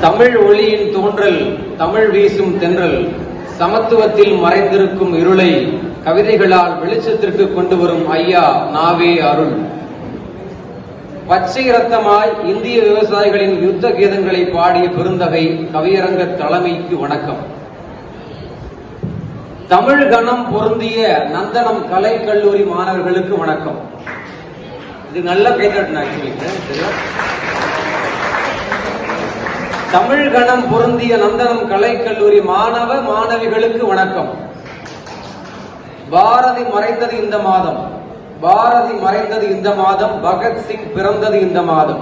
தமிழ் ஒளியின் தோன்றல், தமிழ் வீசும் தென்றல், சமத்துவத்தில் மறைந்திருக்கும் இருளை கவிதைகளால் வெளிச்சத்திற்கு கொண்டு வரும் ஐயா நாவே அருள். பச்சை ரத்தமாய் இந்திய விவசாயிகளின் யுத்த கீதங்களை பாடிய பெருந்தகை கவியரங்க தலைமைக்கு வணக்கம். தமிழ் கணம் பொருந்திய நந்தனம் கலை கல்லூரி மாணவர்களுக்கு வணக்கம். இது நல்ல கைதட்டணும். ஆக்சுவலி தமிழ் கணம் பொருந்திய நந்தனம் கலை கல்லூரி மாணவ மாணவிகளுக்கு வணக்கம். பாரதி மறைந்தது இந்த மாதம், பாரதி மறைந்தது இந்த மாதம், பகத்சிங் பிறந்தது இந்த மாதம்,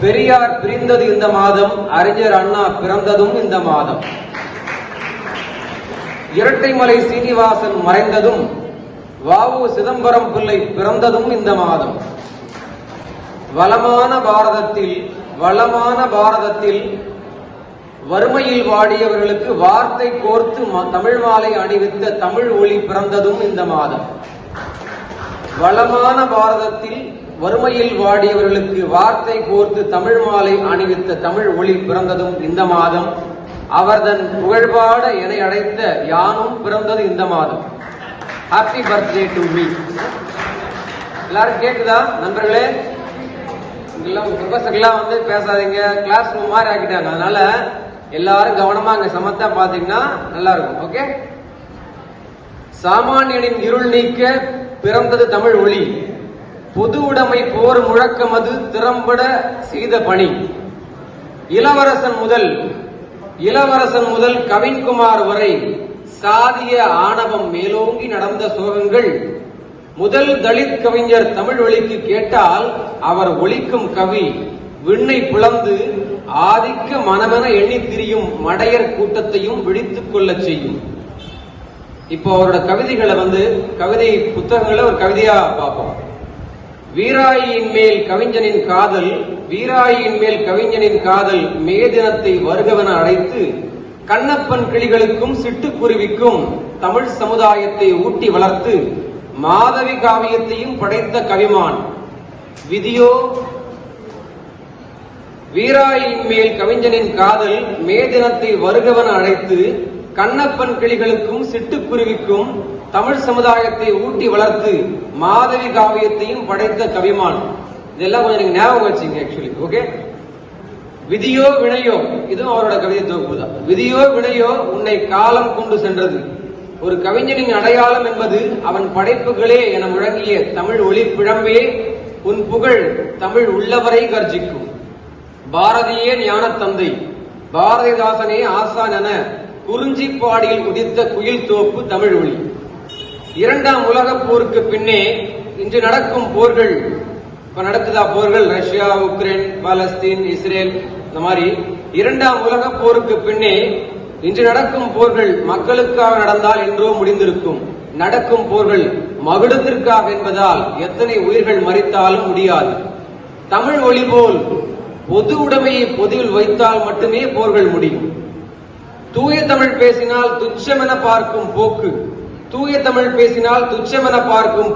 பெரியார் பிரிந்தது இந்த மாதம், அறிஞர் அண்ணா பிறந்ததும் இந்த மாதம், இரட்டைமலை சீனிவாசன் மறைந்ததும் வ.உ. சிதம்பரம் பிள்ளை பிறந்ததும் இந்த மாதம். வளமான பாரதத்தில் வறுமையில் வாடியவர்களுக்கு வார்த்தை கோர்த்து தமிழ் மாலை அணிவித்த தமிழ் ஒளி பிறந்ததும் இந்த மாதம். வளமான பாரதத்தில் வறுமையில் வாடியவர்களுக்கு வார்த்தை கோர்த்து தமிழ் மாலை அணிவித்த தமிழ் ஒளி பிறந்ததும் இந்த மாதம். அவர்தன் புகழ்பாட என அழைத்த யானும் பிறந்தது இந்த மாதம். Happy birthday to me. எல்லாரும் கேக்குதா நண்பர்களே? ப்ரொஃபஸர்லாம் வந்து பேசாதீங்க, கிளாஸ் ரூம் மாதிரி ஆக்கிட்டாங்க. அதனால எல்லாரும் கவனமா அங்க சமத்தா பாத்தீங்கன்னா நல்லா இருக்கும். ஓகே. சாமானியனின் இருள் நீக்க பிறந்தது தமிழ் ஒளி, பொது உடைமை போர் முழக்கம் அது திறம்பட செய்த பணி. இளவரசன் முதல் கவின்குமார் வரை சாதிய ஆணவம் மேலோங்கி நடந்த சோகங்கள் முதல் தலித் கவிஞர் தமிழ் ஒலிக்கு கேட்டால் அவர் ஒலிக்கும் கவி விண்ணை பிளந்து ஆதிக்க மனமென எண்ணி திரியும் மடையர் கூட்டத்தையும் விழித்துக் கொள்ள செய்யும். இப்போ அவரோட கவிதைகளை கவிதை புத்தகங்களை ஒரு கவிதையா பார்ப்போம். வீராயின் மேல் கவிஞனின் காதல் மே தினத்தை வருகவென அழைத்து கண்ணப்பன் கிளிகளுக்கும் சிட்டுக்குருவிக்கும் தமிழ் சமுதாயத்தை ஊட்டி வளர்த்து மாதவி காவியத்தையும் படைத்த கவிமான். விதியோ வீராயின் மேல் கவிஞனின் காதல் மே தினத்தை வருகவென அழைத்து கண்ணப்பன் கிளிகளுக்கும் சிட்டுக்குருவிக்கும் தமிழ் சமுதாயத்தை ஊட்டி வளர்த்து மாதவி காவியத்தையும் படைத்த கவிமான். இதெல்லாம் கொஞ்சம் நீங்க ஞாபகம் வச்சுங்க. Actually okay. விதியோ வினையோ, இதுவும் அவரோட கவிதை தொகுப்பு தான். விதியோ வினையோ உன்னை காலம் கொண்டு சென்றது. ஒரு கவிஞனின் அடையாளம் என்பது அவன் படைப்புகளே என முழங்கிய தமிழ் ஒளி பிழம்பே உன் புகழ் தமிழ் உள்ளவரை கர்ஜிக்கும். பாரதியே ஞான தந்தை, பாரதிதாசனே ஆசான் என குறிஞ்சிப்பாடியில் உதித்த குயில் தோப்பு தமிழ் ஒளி. இரண்டாம் உலகப் போருக்கு பின்னே இன்று நடக்கும் போர்கள், இப்ப நடக்குதா போர்கள், ரஷ்யா, உக்ரைன், பாலஸ்தீன், இஸ்ரேல், இந்த மாதிரி இரண்டாம் உலகப் போருக்கு பின்னே இன்று நடக்கும் போர்கள் மக்களுக்காக நடந்தால் என்றோ முடிந்திருக்கும். நடக்கும் போர்கள் மகுடத்திற்காக என்பதால் எத்தனை உயிர்கள் மறித்தாலும் முடியாது. தமிழ் ஒளி போல் பொது உடைமையை பொதுவில் வைத்தால் மட்டுமே போர்கள் முடியும். தூய தமிழ் பேசினால் துச்சமென பார்க்கும்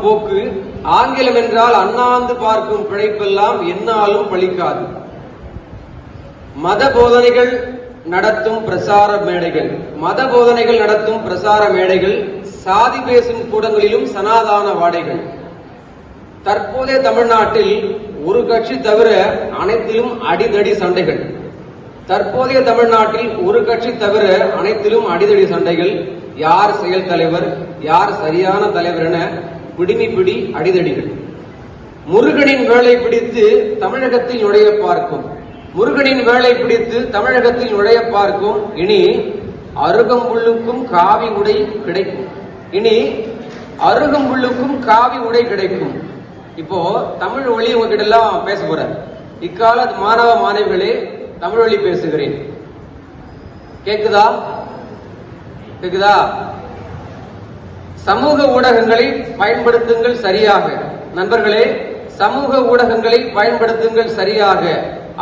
போக்கு, ஆங்கிலம் என்றால் அண்ணாந்து பார்க்கும் பிழைப்பெல்லாம் எந்நாளும் பலிக்காது. மத போதனைகள் நடத்தும் பிரசார மேடைகள், சாதி பேசும் கூடங்களிலும் சனாதான வாடைகள். தற்போதைய தமிழ்நாட்டில் ஒரு கட்சி தவிர அனைத்திலும் அடிதடி சண்டைகள். யார் செயல் தலைவர், யார் சரியான தலைவர் என பிடி அடிதடிகள். முருகனின் வேலை பிடித்து தமிழகத்தில் நுழைய பார்க்கும். இனி அருகம்புல்லுக்கும் காவி உடை கிடைக்கும். இப்போ தமிழ் ஒளி உங்ககிட்ட எல்லாம் பேச போற இக்கால மாணவ மாணவிகளே, தமிழ் ஒளி பேசுகிறேன். கேக்குதா? சமூக ஊடகங்களை பயன்படுத்துங்கள் சரியாக. நண்பர்களே, சமூக ஊடகங்களை பயன்படுத்துங்கள் சரியாக.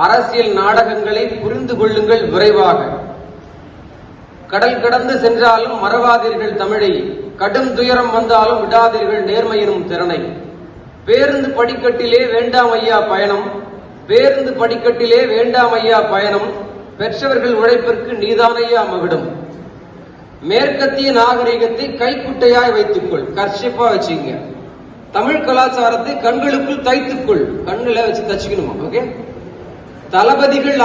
அரசியல் நாடகங்களை புரிந்து கொள்ளுங்கள் விரைவாக. கடல் கடந்து சென்றாலும் மறவாதீர்கள் தமிழை, கடும் துயரம் வந்தாலும் விடாதீர்கள் நேர்மையினும் திறனை. பேருந்து படிக்கட்டிலே வேண்டாம் ஐயா பயணம், பேருந்து படிக்கட்டிலே வேண்டாம் ஐயா பயணம், பெற்றவர்கள் உழைப்பிற்கு நீதானையா மகுடம். மேற்கத்திய நாகரிகத்தை கைக்குட்டையாய் வைத்துக்கொள், கர்ஷிப்பா வச்சுங்க. தமிழ் கலாச்சாரத்தை கண்களுக்குள் தைத்துக்கொள், கண்ணுல வச்சு தச்சுக்கணுமா. ஓகே. தளபதிகள்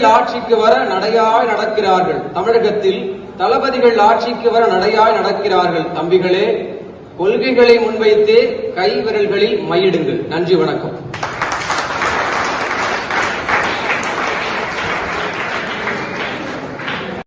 ஆட்சிக்கு வர நடையாய் நடக்கிறார்கள். தமிழகத்தில் தளபதிகள் ஆட்சிக்கு வர நடையாய் நடக்கிறார்கள். தம்பிகளே, கொள்கைகளை முன்வைத்தே கை விரல்களில் மையிடுங்கள். நன்றி, வணக்கம்.